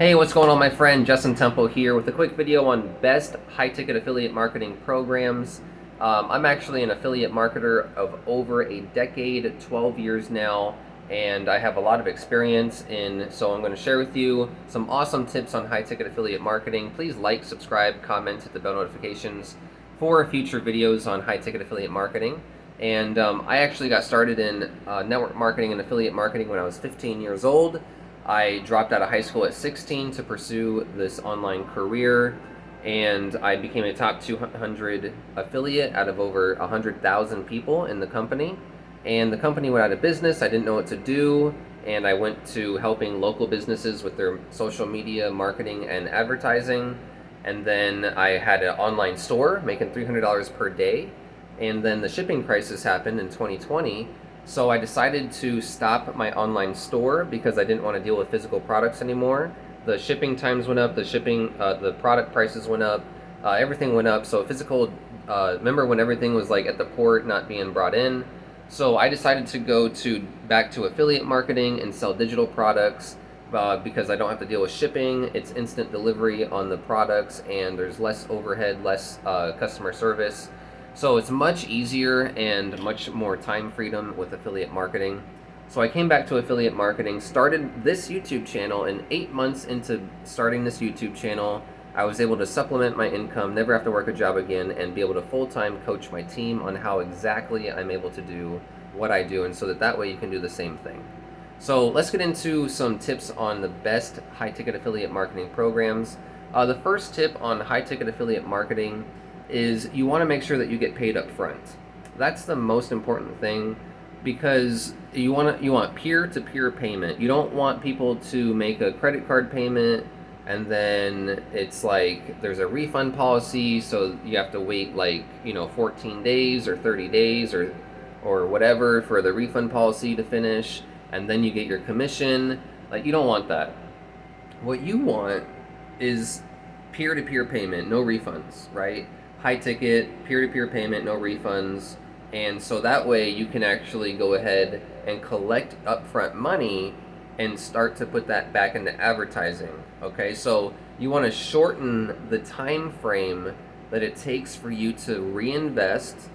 Hey, what's going on, my friend? Justin Temple here with a quick video on best high-ticket affiliate marketing programs. I'm actually an affiliate marketer of over a decade, 12 years now, and I have a lot of experience so I'm going to share with you some awesome tips on high-ticket affiliate marketing. Please like, subscribe, comment, hit the bell notifications for future videos on high-ticket affiliate marketing. And I actually got started in network marketing and affiliate marketing when I was 15 years old. I dropped out of high school at 16 to pursue this online career, and I became a top 200 affiliate out of over 100,000 people in the company. And the company went out of business. I didn't know what to do, and I went to helping local businesses with their social media marketing and advertising. And then I had an online store making $300 per day. And then the shipping crisis happened in 2020. So I decided to stop my online store because I didn't want to deal with physical products anymore. The shipping times went up, the product prices went up, everything went up. So remember when everything was like at the port, not being brought in? So I decided to go back to affiliate marketing and sell digital products because I don't have to deal with shipping. It's instant delivery on the products, and there's less overhead, less customer service. So it's much easier and much more time freedom with affiliate marketing. So I came back to affiliate marketing, started this YouTube channel, and 8 months into starting this YouTube channel, I was able to supplement my income, never have to work a job again, and be able to full-time coach my team on how exactly I'm able to do what I do, and so that way you can do the same thing. So let's get into some tips on the best high-ticket affiliate marketing programs. The first tip on high-ticket affiliate marketing is you want to make sure that you get paid up front. That's the most important thing, because you want peer-to-peer payment. You don't want people to make a credit card payment and then it's like there's a refund policy, so you have to wait 14 days or 30 days or whatever for the refund policy to finish, and then you get your commission. You don't want that. What you want is peer-to-peer payment, no refunds, right? High ticket, peer-to-peer payment, no refunds. And so that way you can actually go ahead and collect upfront money and start to put that back into advertising. Okay, so you want to shorten the time frame that it takes for you to reinvest,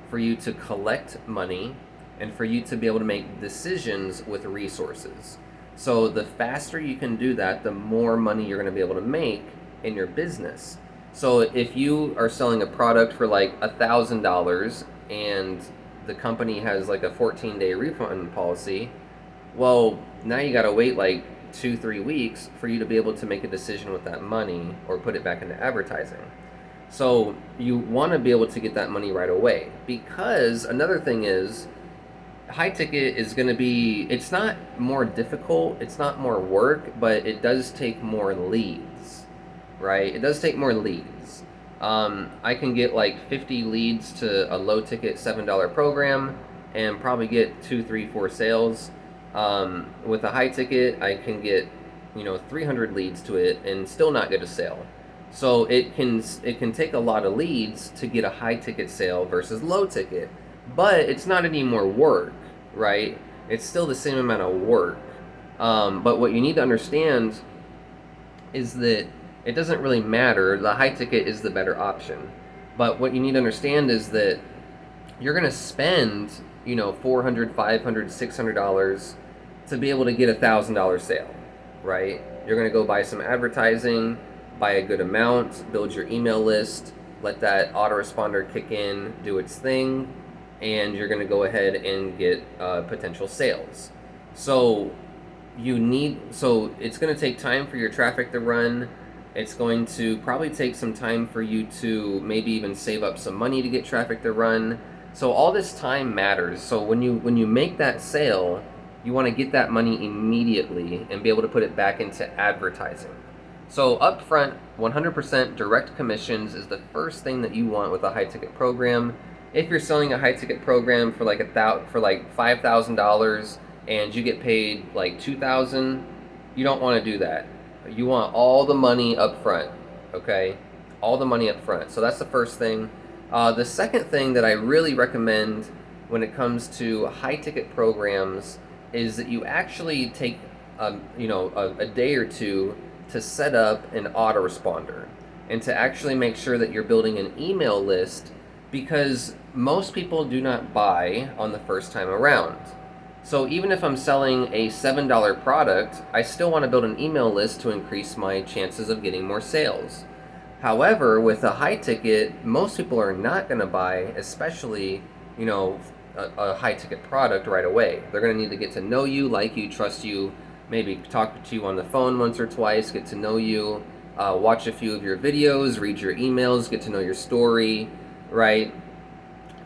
for you to collect money, and for you to be able to make decisions with resources. So the faster you can do that, the more money you're going to be able to make in your business. So if you are selling a product for like $1,000 and the company has like a 14-day refund policy, well, now you got to wait like 2-3 weeks for you to be able to make a decision with that money or put it back into advertising. So you want to be able to get that money right away, because another thing is high ticket is going to be, it's not more difficult, it's not more work, but it does take more leads. Right? It does take more leads. I can get like 50 leads to a low ticket $7 program and probably get 2, 3, 4 sales. With a high ticket, I can get 300 leads to it and still not get a sale. So it can take a lot of leads to get a high ticket sale versus low ticket, but it's not any more work, right? It's still the same amount of work. But what you need to understand is that it doesn't really matter. The high ticket is the better option. But what you need to understand is that you're going to spend, $400, $500, $600 to be able to get a $1,000 sale, right? You're going to go buy some advertising, buy a good amount, build your email list, let that autoresponder kick in, do its thing, and you're going to go ahead and get potential sales. So it's going to take time for your traffic to run. It's going to probably take some time for you to maybe even save up some money to get traffic to run. So all this time matters. So when you make that sale, you want to get that money immediately and be able to put it back into advertising. So upfront, 100% direct commissions is the first thing that you want with a high ticket program. If you're selling a high ticket program for like $5,000 and you get paid like $2,000, you don't want to do that. You want all the money up front, okay? All the money up front. So that's the first thing. The second thing that I really recommend when it comes to high-ticket programs is that you actually take, a day or two to set up an autoresponder and to actually make sure that you're building an email list, because most people do not buy on the first time around. So even if I'm selling a $7 product, I still want to build an email list to increase my chances of getting more sales. However, with a high ticket, most people are not going to buy, especially, a high ticket product right away. They're going to need to get to know you, like you, trust you, maybe talk to you on the phone once or twice, get to know you, watch a few of your videos, read your emails, get to know your story, right?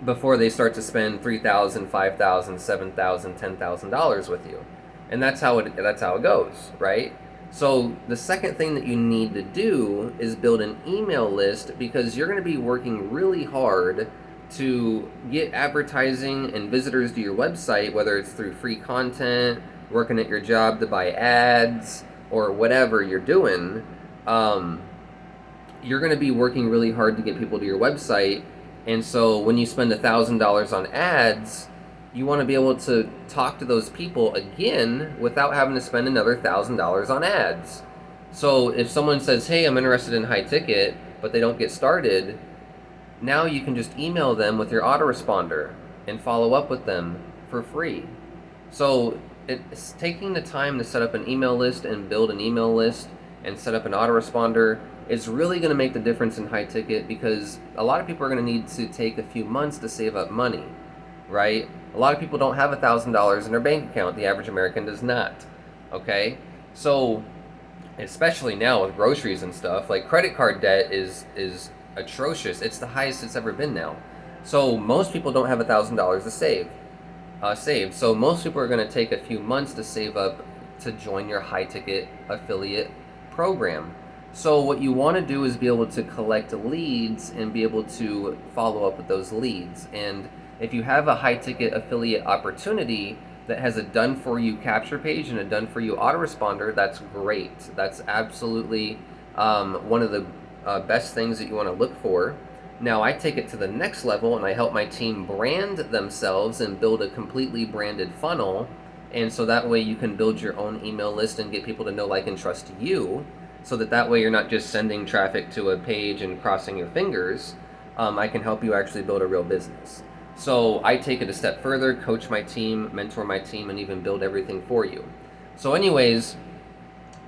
Before they start to spend $3,000, $5,000, $7,000, $10,000 with you. And that's how it goes, right? So the second thing that you need to do is build an email list, because you're going to be working really hard to get advertising and visitors to your website, whether it's through free content, working at your job to buy ads, or whatever you're doing. You're going to be working really hard to get people to your website. And so when you spend $1,000 on ads, you want to be able to talk to those people again without having to spend another $1,000 on ads. So if someone says, hey, I'm interested in high ticket, but they don't get started, now you can just email them with your autoresponder and follow up with them for free. So it's taking the time to set up an email list and build an email list and set up an autoresponder is really going to make the difference in high ticket, because a lot of people are going to need to take a few months to save up money, right? A lot of people don't have $1,000 in their bank account. The average American does not, okay? So especially now with groceries and stuff, like credit card debt is atrocious. It's the highest it's ever been now. So most people don't have $1,000 to save. So most people are going to take a few months to save up to join your high ticket affiliate program. So what you want to do is be able to collect leads and be able to follow up with those leads. And if you have a high ticket affiliate opportunity that has a done for you capture page and a done for you autoresponder, that's great. That's absolutely one of the best things that you want to look for. Now I take it to the next level and I help my team brand themselves and build a completely branded funnel. And so that way you can build your own email list and get people to know, like, and trust you, so that way you're not just sending traffic to a page and crossing your fingers. I can help you actually build a real business. So I take it a step further, coach my team, mentor my team, and even build everything for you. So anyways,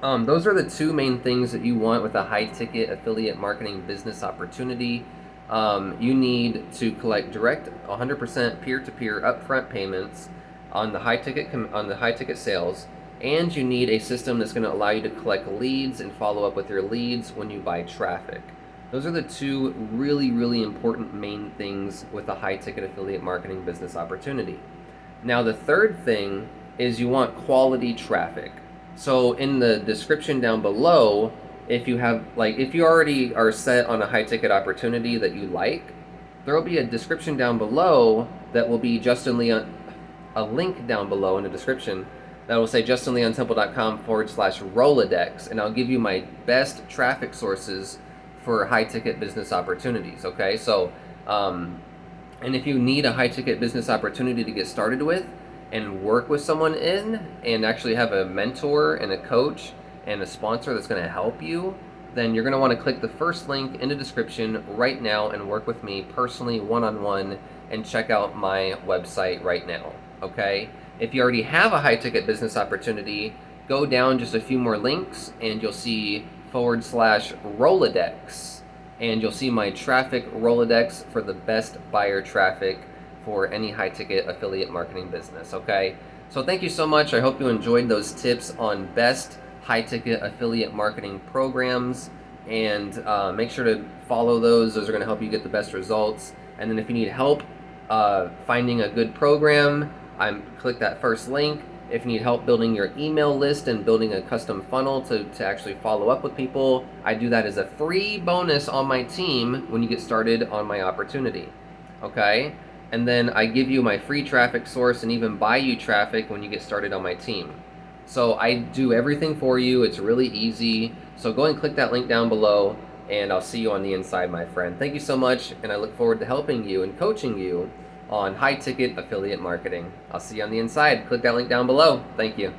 those are the two main things that you want with a high ticket affiliate marketing business opportunity. You need to collect direct 100% peer-to-peer upfront payments on the high ticket sales, and you need a system that's going to allow you to collect leads and follow up with your leads when you buy traffic. Those are the two really, really important main things with a high ticket affiliate marketing business opportunity. Now the third thing is you want quality traffic. So in the description down below, if you already are set on a high ticket opportunity that you like, there will be a description down below that will be a link down below in the description that will say justinleontemple.com/Rolodex, and I'll give you my best traffic sources for high ticket business opportunities. Okay, so and if you need a high ticket business opportunity to get started with and work with someone in, and actually have a mentor and a coach and a sponsor that's going to help you, then you're going to want to click the first link in the description right now and work with me personally, one-on-one, and check out my website right now. Okay, if you already have a high ticket business opportunity, go down just a few more links and you'll see /Rolodex, and you'll see my traffic Rolodex for the best buyer traffic for any high ticket affiliate marketing business. Okay, so thank you so much. I hope you enjoyed those tips on best high ticket affiliate marketing programs, and make sure to follow those. Those are going to help you get the best results. And then if you need help finding a good program, click that first link. If you need help building your email list and building a custom funnel to actually follow up with people, I do that as a free bonus on my team when you get started on my opportunity. Okay, and then I give you my free traffic source and even buy you traffic when you get started on my team. So I do everything for you. It's really easy. So go and click that link down below, and I'll see you on the inside, my friend. Thank you so much, and I look forward to helping you and coaching you on high ticket affiliate marketing. I'll see you on the inside. Click that link down below. Thank you.